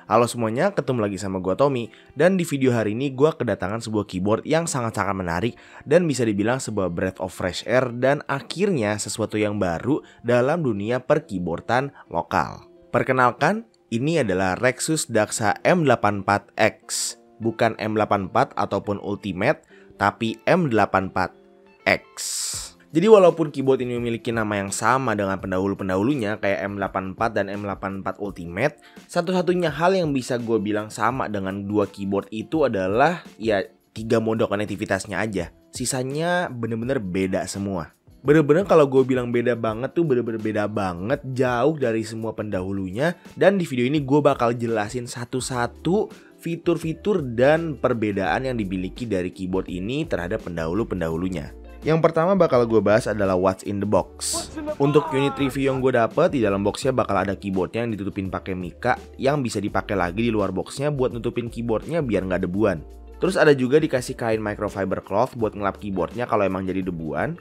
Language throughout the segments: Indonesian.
Halo semuanya, ketemu lagi sama gue Tommy. Dan di video hari ini gue kedatangan sebuah keyboard yang sangat-sangat menarik dan bisa dibilang sebuah breath of fresh air dan akhirnya sesuatu yang baru dalam dunia per-keyboardan lokal. Perkenalkan, ini adalah Rexus Daxa M84X. Bukan M84 ataupun Ultimate, tapi M84X. Jadi walaupun keyboard ini memiliki nama yang sama dengan pendahulu-pendahulunya kayak M84 dan M84 Ultimate, satu-satunya hal yang bisa gue bilang sama dengan dua keyboard itu adalah ya 3 mode konektivitasnya aja. Sisanya bener-bener beda semua. Bener-bener kalau gue bilang beda banget tuh bener-bener beda banget, jauh dari semua pendahulunya. Dan di video ini gue bakal jelasin satu-satu fitur-fitur dan perbedaan yang dimiliki dari keyboard ini terhadap pendahulu-pendahulunya. Yang pertama bakal gue bahas adalah what's in the box. Untuk unit review yang gue dapet, di dalam boxnya bakal ada keyboardnya yang ditutupin pakai mika yang bisa dipakai lagi di luar boxnya buat nutupin keyboardnya biar nggak debuan. Terus ada juga dikasih kain microfiber cloth buat ngelap keyboardnya kalau emang jadi debuan.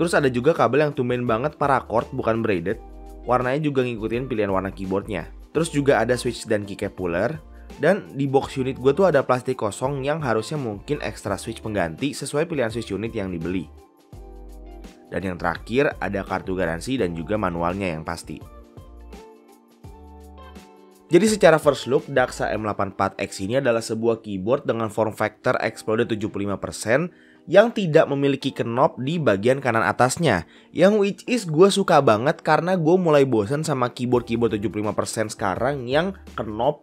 Terus ada juga kabel yang tumben banget paracord bukan braided. Warnanya juga ngikutin pilihan warna keyboardnya. Terus juga ada switch dan keycap puller. Dan di box unit gue tuh ada plastik kosong yang harusnya mungkin ekstra switch pengganti sesuai pilihan switch unit yang dibeli. Dan yang terakhir ada kartu garansi dan juga manualnya yang pasti. Jadi secara first look, Daxa M84X ini adalah sebuah keyboard dengan form factor exploded 75% yang tidak memiliki knob di bagian kanan atasnya. Yang which is gue suka banget karena gue mulai bosan sama keyboard-keyboard 75% sekarang yang knob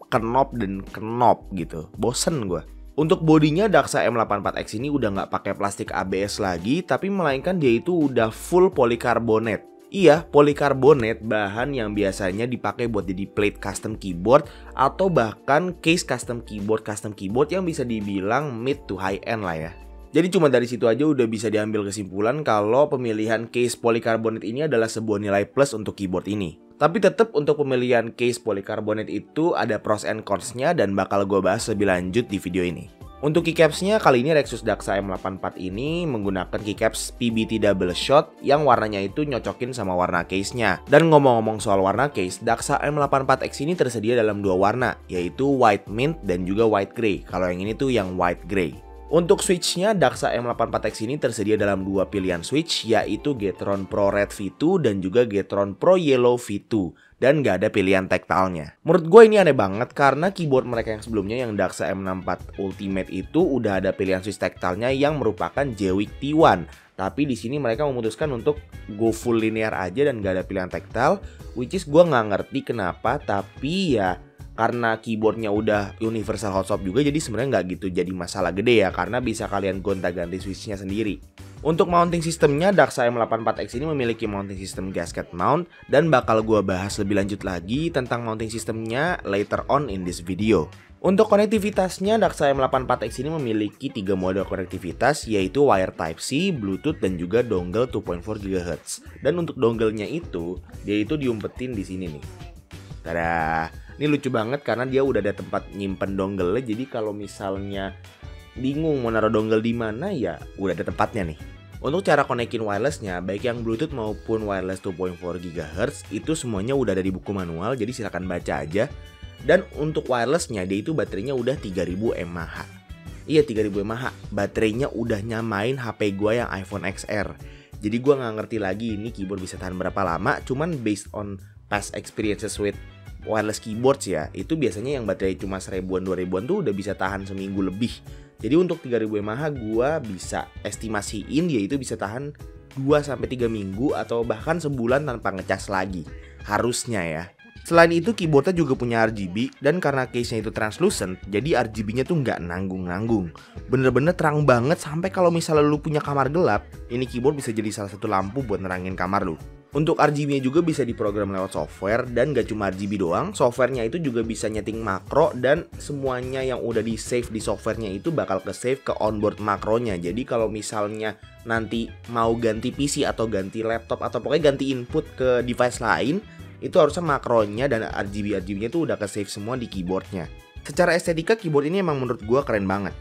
gitu. Bosen gue. Untuk bodinya Daxa M84X ini udah nggak pakai plastik ABS lagi, tapi melainkan dia itu udah full polikarbonat. Iya, polikarbonat, bahan yang biasanya dipakai buat jadi plate custom keyboard atau bahkan case custom keyboard yang bisa dibilang mid to high end lah ya. Jadi cuma dari situ aja udah bisa diambil kesimpulan kalau pemilihan case polikarbonat ini adalah sebuah nilai plus untuk keyboard ini. Tapi tetap untuk pemilihan case polikarbonat itu ada pros and cons-nya dan bakal gue bahas lebih lanjut di video ini. Untuk keycaps-nya kali ini Rexus Daxa M84 ini menggunakan keycaps PBT double shot yang warnanya itu nyocokin sama warna case-nya. Dan ngomong-ngomong soal warna case, Daxa M84X ini tersedia dalam 2 warna, yaitu white mint dan juga white grey. Kalau yang ini tuh yang white grey. Untuk switch-nya, Daxa M84X ini tersedia dalam 2 pilihan switch, yaitu Getron Pro Red V2 dan juga Getron Pro Yellow V2. Dan gak ada pilihan tactile-nya. Menurut gue ini aneh banget karena keyboard mereka yang sebelumnya yang Daxa M64 Ultimate itu udah ada pilihan switch tactile-nya yang merupakan Jewik T1. Tapi di sini mereka memutuskan untuk go full linear aja dan gak ada pilihan tactile, which is gue gak ngerti kenapa, tapi ya karena keyboardnya udah universal hot swap juga, jadi sebenarnya nggak gitu jadi masalah gede ya, karena bisa kalian gonta-ganti switchnya sendiri. Untuk mounting sistemnya, Daxa M84X ini memiliki mounting system gasket mount dan bakal gua bahas lebih lanjut lagi tentang mounting sistemnya later on in this video. Untuk konektivitasnya, Daxa M84X ini memiliki 3 mode konektivitas, yaitu wire Type-C, Bluetooth, dan juga dongle 2.4 GHz. Dan untuk dongle-nya itu, dia itu diumpetin di sini nih. Tada! Ini lucu banget karena dia udah ada tempat nyimpen dongle-nya, jadi kalau misalnya bingung mau naruh dongle di mana ya udah ada tempatnya nih. Untuk cara konekin wirelessnya, baik yang Bluetooth maupun wireless 2.4 GHz itu semuanya udah ada di buku manual, jadi silahkan baca aja. Dan untuk wirelessnya dia itu baterainya udah 3000 mAh. Iya 3000 mAh, baterainya udah nyamain HP gua yang iPhone XR. Jadi gua nggak ngerti lagi ini keyboard bisa tahan berapa lama, cuman based on past experiences with wireless keyboards ya, itu biasanya yang baterai cuma 1000-an 2000-an tuh udah bisa tahan seminggu lebih. Jadi untuk 3000 mAh gua bisa estimasiin dia itu bisa tahan 2-3 minggu atau bahkan sebulan tanpa ngecas lagi. Harusnya ya. Selain itu keyboardnya juga punya RGB dan karena case-nya itu translucent, jadi RGB-nya tuh nggak nanggung-nanggung. Bener-bener terang banget sampai kalau misalnya lu punya kamar gelap, ini keyboard bisa jadi salah satu lampu buat nerangin kamar lu. Untuk RGB-nya juga bisa diprogram lewat software dan gak cuma RGB doang, softwarenya itu juga bisa nyeting makro dan semuanya yang udah di save di softwarenya itu bakal ke save ke onboard makronya. Jadi kalau misalnya nanti mau ganti PC atau ganti laptop atau pokoknya ganti input ke device lain, itu harusnya makronya dan RGB-nya itu udah ke save semua di keyboardnya. Secara estetika keyboard ini emang menurut gue keren banget.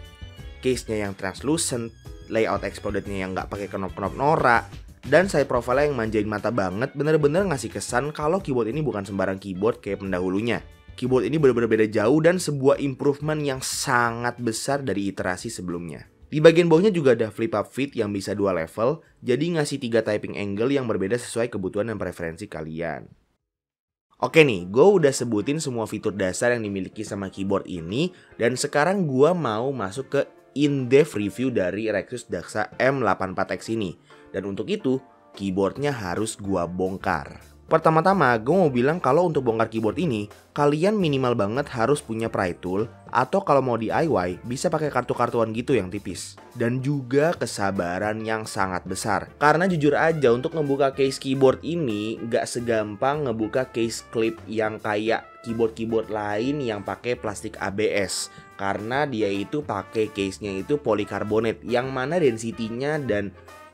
Case-nya yang translucent, layout exploded-nya yang gak pakai knob-knob norak, dan side profile yang manjain mata banget, bener-bener ngasih kesan kalau keyboard ini bukan sembarang keyboard kayak pendahulunya. Keyboard ini benar-benar beda jauh dan sebuah improvement yang sangat besar dari iterasi sebelumnya. Di bagian bawahnya juga ada flip up feet yang bisa 2 level, jadi ngasih 3 typing angle yang berbeda sesuai kebutuhan dan preferensi kalian. Oke nih, gue udah sebutin semua fitur dasar yang dimiliki sama keyboard ini, dan sekarang gue mau masuk ke in-depth review dari Rexus Daxa M84X ini. Dan untuk itu, keyboardnya harus gue bongkar. Pertama-tama, gue mau bilang kalau untuk bongkar keyboard ini, kalian minimal banget harus punya pry tool, atau kalau mau DIY, bisa pakai kartu-kartuan gitu yang tipis. Dan juga kesabaran yang sangat besar. Karena jujur aja, untuk ngebuka case keyboard ini, gak segampang ngebuka case clip yang kayak keyboard-keyboard lain yang pakai plastik ABS. Karena dia itu pakai case-nya itu polikarbonat, yang mana density-nya dan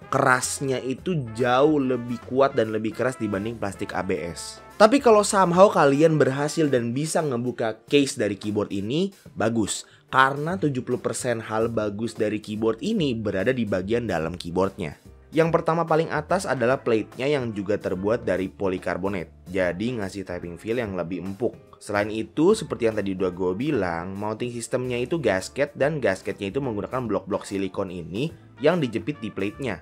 kerasnya itu jauh lebih kuat dan lebih keras dibanding plastik ABS. Tapi kalau somehow kalian berhasil dan bisa ngebuka case dari keyboard ini, bagus. Karena 70% hal bagus dari keyboard ini berada di bagian dalam keyboardnya. Yang pertama paling atas adalah plate-nya yang juga terbuat dari polikarbonat. Jadi ngasih typing feel yang lebih empuk. Selain itu, seperti yang tadi udah gue bilang, mounting sistemnya itu gasket dan gasketnya itu menggunakan blok-blok silikon ini yang dijepit di plate-nya.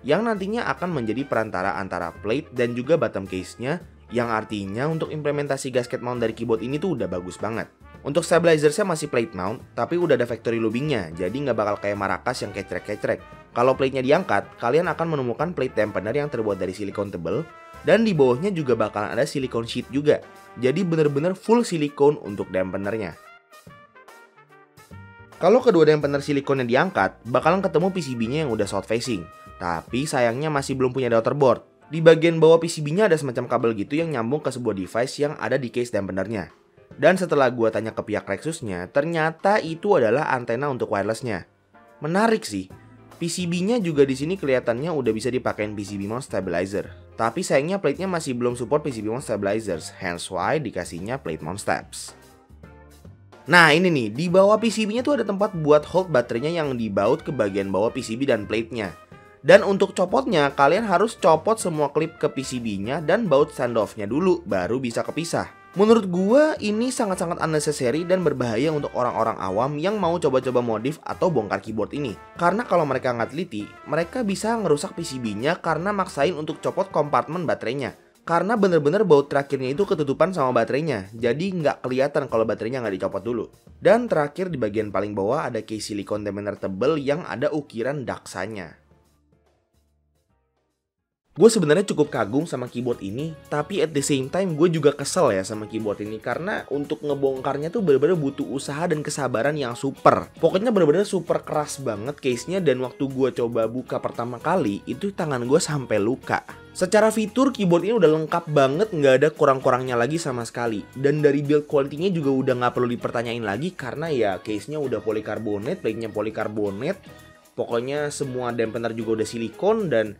Yang nantinya akan menjadi perantara antara plate dan juga bottom case-nya, yang artinya untuk implementasi gasket mount dari keyboard ini tuh udah bagus banget. Untuk stabilizer-nya masih plate mount, tapi udah ada factory lubingnya, jadi nggak bakal kayak Maracas yang kecrek-kecrek. Kalau plate-nya diangkat, kalian akan menemukan plate dampener yang terbuat dari silikon tebal, dan di bawahnya juga bakalan ada silikon sheet juga. Jadi bener-bener full silikon untuk dampenernya. Kalau kedua dampener silikonnya diangkat, bakalan ketemu PCB-nya yang udah south facing. Tapi sayangnya masih belum punya daughterboard. Di bagian bawah PCB-nya ada semacam kabel gitu yang nyambung ke sebuah device yang ada di case dampenernya. Dan setelah gue tanya ke pihak Rexusnya, ternyata itu adalah antena untuk wirelessnya. Menarik sih. PCB-nya juga di sini kelihatannya udah bisa dipakein PCB mount stabilizer. Tapi sayangnya plate-nya masih belum support PCB mount stabilizers, hence why dikasihnya plate mount steps. Nah ini nih, di bawah PCB-nya tuh ada tempat buat hold baterainya yang dibaut ke bagian bawah PCB dan plate-nya. Dan untuk copotnya, kalian harus copot semua klip ke PCB-nya dan baut standoff-nya dulu, baru bisa kepisah. Menurut gua ini sangat-sangat unnecessary dan berbahaya untuk orang-orang awam yang mau coba-coba modif atau bongkar keyboard ini. Karena kalau mereka nggak teliti, mereka bisa ngerusak PCB-nya karena maksain untuk copot kompartemen baterainya. Karena bener-bener baut terakhirnya itu ketutupan sama baterainya, jadi nggak kelihatan kalau baterainya nggak dicopot dulu. Dan terakhir di bagian paling bawah ada case silikon dampener tebel yang ada ukiran Daxa-nya. Gue sebenarnya cukup kagum sama keyboard ini, tapi at the same time gue juga kesel ya sama keyboard ini karena untuk ngebongkarnya tuh bener-bener butuh usaha dan kesabaran yang super. Pokoknya bener-bener super keras banget case-nya dan waktu gue coba buka pertama kali itu tangan gue sampai luka. Secara fitur keyboard ini udah lengkap banget, nggak ada kurang-kurangnya lagi sama sekali. Dan dari build quality-nya juga udah nggak perlu dipertanyain lagi karena ya case-nya udah polikarbonat, plate-nya polikarbonat. Pokoknya semua dampener juga udah silikon dan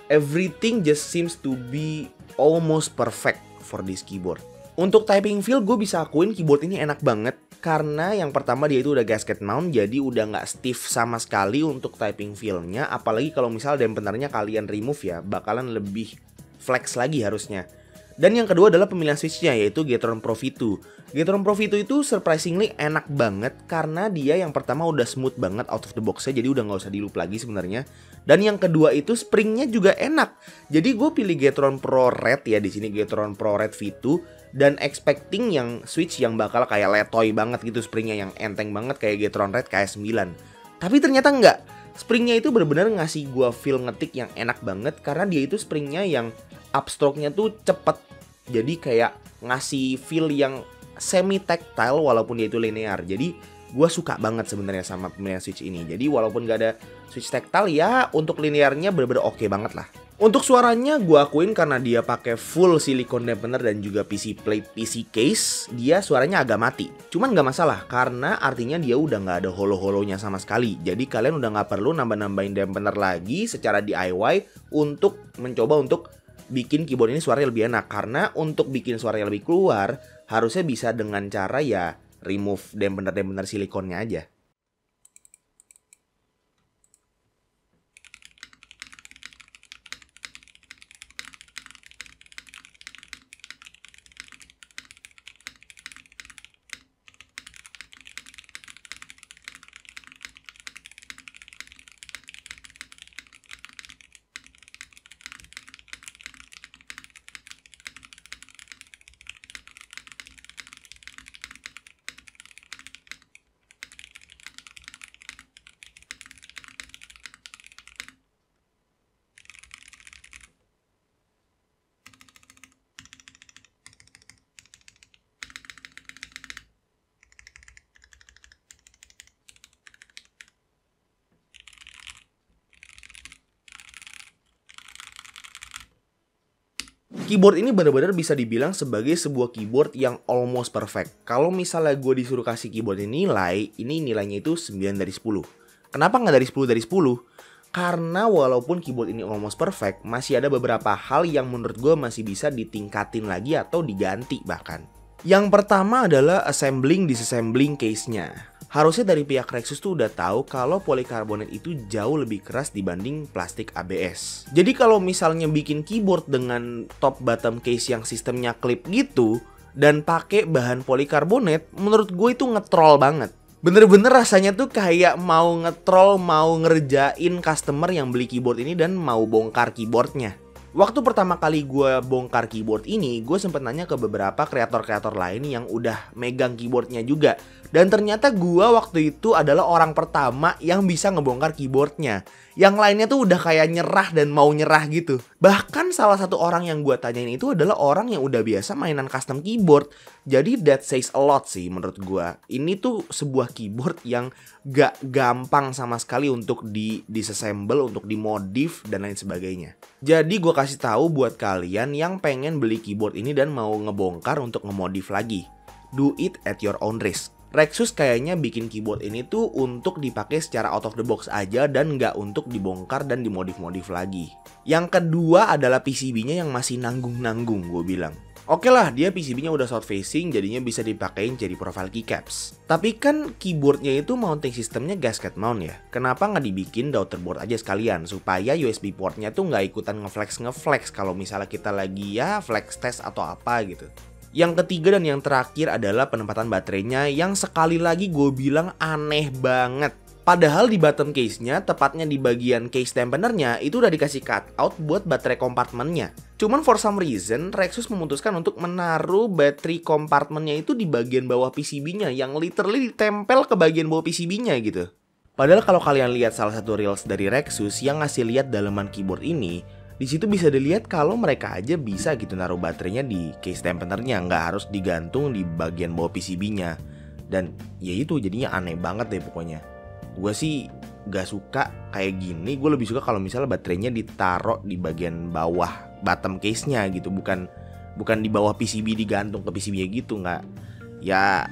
everything just seems to be almost perfect for this keyboard. Untuk typing feel gue bisa akuin keyboard ini enak banget. Karena yang pertama dia itu udah gasket mount, jadi udah nggak stiff sama sekali untuk typing feel-nya. Apalagi kalau misal dampenernya kalian remove ya, bakalan lebih flex lagi harusnya. Dan yang kedua adalah pemilihan switch-nya, yaitu Gateron Pro V2. Gateron Pro V2 itu surprisingly enak banget karena dia yang pertama udah smooth banget out of the box-nya, jadi udah nggak usah di-loop lagi sebenarnya. Dan yang kedua itu spring-nya juga enak. Jadi gue pilih Gateron Pro Red ya di sini, Gateron Pro Red V2. Dan expecting yang switch yang bakal kayak letoy banget gitu, springnya yang enteng banget kayak Gateron Red KS9. Tapi ternyata enggak. Springnya itu benar-benar ngasih gua feel ngetik yang enak banget karena dia itu springnya yang upstroke-nya tuh cepet. Jadi kayak ngasih feel yang semi tactile walaupun dia itu linear. Jadi gua suka banget sebenarnya sama pemilihan switch ini. Jadi walaupun gak ada switch tactile ya untuk linearnya benar-benar oke banget lah. Untuk suaranya gue akuin karena dia pakai full silikon dampener dan juga PC plate PC case, dia suaranya agak mati. Cuman gak masalah karena artinya dia udah gak ada holo-holonya sama sekali. Jadi kalian udah gak perlu nambah-nambahin dampener lagi secara DIY untuk mencoba untuk bikin keyboard ini suaranya lebih enak. Karena untuk bikin suaranya lebih keluar harusnya bisa dengan cara ya remove dampener-dampener silikonnya aja. Keyboard ini benar-benar bisa dibilang sebagai sebuah keyboard yang almost perfect. Kalau misalnya gue disuruh kasih keyboard ini nilai, ini nilainya itu 9 dari 10. Kenapa nggak dari 10 dari 10? Karena walaupun keyboard ini almost perfect, masih ada beberapa hal yang menurut gue masih bisa ditingkatin lagi atau diganti bahkan. Yang pertama adalah disassembling case-nya. Harusnya dari pihak Rexus tuh udah tahu kalau polikarbonat itu jauh lebih keras dibanding plastik ABS. Jadi kalau misalnya bikin keyboard dengan top bottom case yang sistemnya clip gitu dan pakai bahan polikarbonat, menurut gue itu ngetrol banget. Bener-bener rasanya tuh kayak mau ngetrol, mau ngerjain customer yang beli keyboard ini dan mau bongkar keyboardnya. Waktu pertama kali gue bongkar keyboard ini, gue sempet nanya ke beberapa kreator-kreator lain yang udah megang keyboardnya juga. Dan ternyata gue waktu itu adalah orang pertama yang bisa ngebongkar keyboardnya. Yang lainnya tuh udah kayak nyerah dan mau nyerah gitu. Bahkan salah satu orang yang gue tanyain itu adalah orang yang udah biasa mainan custom keyboard. Jadi that says a lot sih menurut gue. Ini tuh sebuah keyboard yang gak gampang sama sekali untuk disassemble, untuk dimodif dan lain sebagainya. Jadi gue kasih tahu buat kalian yang pengen beli keyboard ini dan mau ngebongkar untuk ngemodif lagi. Do it at your own risk. Rexus kayaknya bikin keyboard ini tuh untuk dipakai secara out of the box aja dan nggak untuk dibongkar dan dimodif-modif lagi. Yang kedua adalah PCB-nya yang masih nanggung-nanggung gue bilang. Oke lah, dia PCB-nya udah south facing, jadinya bisa dipakein jadi profile keycaps. Tapi kan keyboardnya itu mounting sistemnya gasket mount ya. Kenapa nggak dibikin daughterboard aja sekalian supaya USB portnya tuh nggak ikutan ngeflex kalau misalnya kita lagi ya flex test atau apa gitu. Yang ketiga dan yang terakhir adalah penempatan baterainya yang sekali lagi gue bilang aneh banget. Padahal di bottom case-nya, tepatnya di bagian case dampenernya, itu udah dikasih cutout buat baterai kompartmennya. Cuman for some reason, Rexus memutuskan untuk menaruh baterai kompartmennya itu di bagian bawah PCB-nya yang literally ditempel ke bagian bawah PCB-nya gitu. Padahal kalau kalian lihat salah satu reels dari Rexus yang ngasih lihat daleman keyboard ini, di situ bisa dilihat kalau mereka aja bisa gitu naruh baterainya di case dampenernya, nggak harus digantung di bagian bawah PCB-nya. Dan ya itu jadinya aneh banget deh pokoknya. Gue sih gak suka kayak gini. Gue lebih suka kalau misalnya baterainya ditaruh di bagian bawah bottom case-nya gitu, bukan di bawah PCB digantung ke PCB-nya gitu. Nggak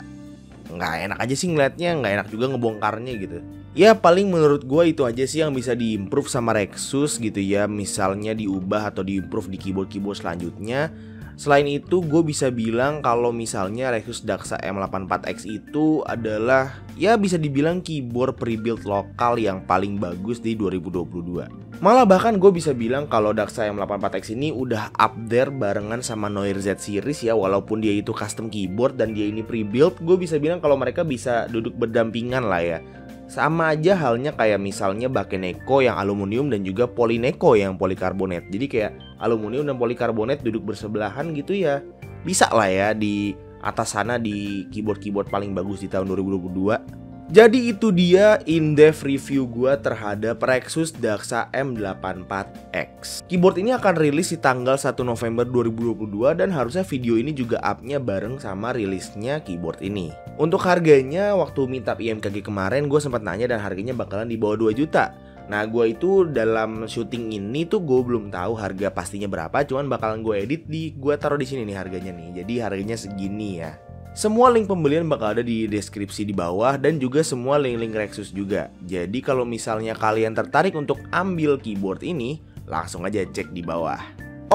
enak aja sih ngeliatnya, nggak enak juga ngebongkarnya gitu. Ya paling menurut gue itu aja sih yang bisa diimprove sama Rexus gitu ya. Misalnya diubah atau diimprove di keyboard-keyboard selanjutnya. Selain itu gue bisa bilang kalau misalnya Rexus Daxa M84X itu adalah ya bisa dibilang keyboard pre-built lokal yang paling bagus di 2022. Malah bahkan gue bisa bilang kalau Daxa M84X ini udah up there barengan sama Noir Z series ya. Walaupun dia itu custom keyboard dan dia ini pre-built, gue bisa bilang kalau mereka bisa duduk berdampingan lah ya. Sama aja halnya kayak misalnya Bakeneko yang aluminium dan juga Polyneko yang polikarbonat. Jadi kayak aluminium dan polikarbonat duduk bersebelahan gitu ya. Bisa lah ya di atas sana di keyboard-keyboard paling bagus di tahun 2022. Jadi itu dia in-depth review gue terhadap Rexus Daxa M84X. Keyboard ini akan rilis di tanggal 1 November 2022 dan harusnya video ini juga up-nya bareng sama rilisnya keyboard ini. Untuk harganya, waktu meetup IMKG kemarin gue sempat nanya dan harganya bakalan di bawah 2 juta. Nah gue itu dalam syuting ini tuh gue belum tahu harga pastinya berapa, cuman bakalan gue edit gue taruh di sini nih harganya nih. Jadi harganya segini ya. Semua link pembelian bakal ada di deskripsi di bawah dan juga semua link-link Rexus juga. Jadi kalau misalnya kalian tertarik untuk ambil keyboard ini, langsung aja cek di bawah.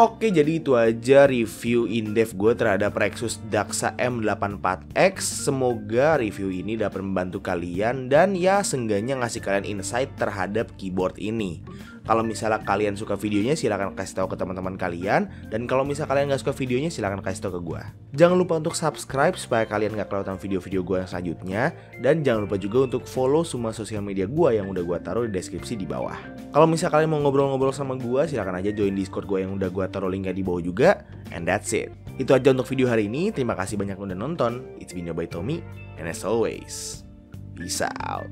Oke, jadi itu aja review in-depth gue terhadap Rexus Daxa M84X. Semoga review ini dapat membantu kalian dan ya seenggaknya ngasih kalian insight terhadap keyboard ini. Kalau misalnya kalian suka videonya silahkan kasih tahu ke teman-teman kalian. Dan kalau misalnya kalian gak suka videonya silahkan kasih tahu ke gue. Jangan lupa untuk subscribe supaya kalian gak kelewatan video-video gue yang selanjutnya. Dan jangan lupa juga untuk follow semua sosial media gue yang udah gue taruh di deskripsi di bawah. Kalau misalnya kalian mau ngobrol-ngobrol sama gue silahkan aja join Discord gue yang udah gue taruh linknya di bawah juga. And that's it. Itu aja untuk video hari ini. Terima kasih banyak udah nonton. It's been your boy Tommy. And as always, peace out.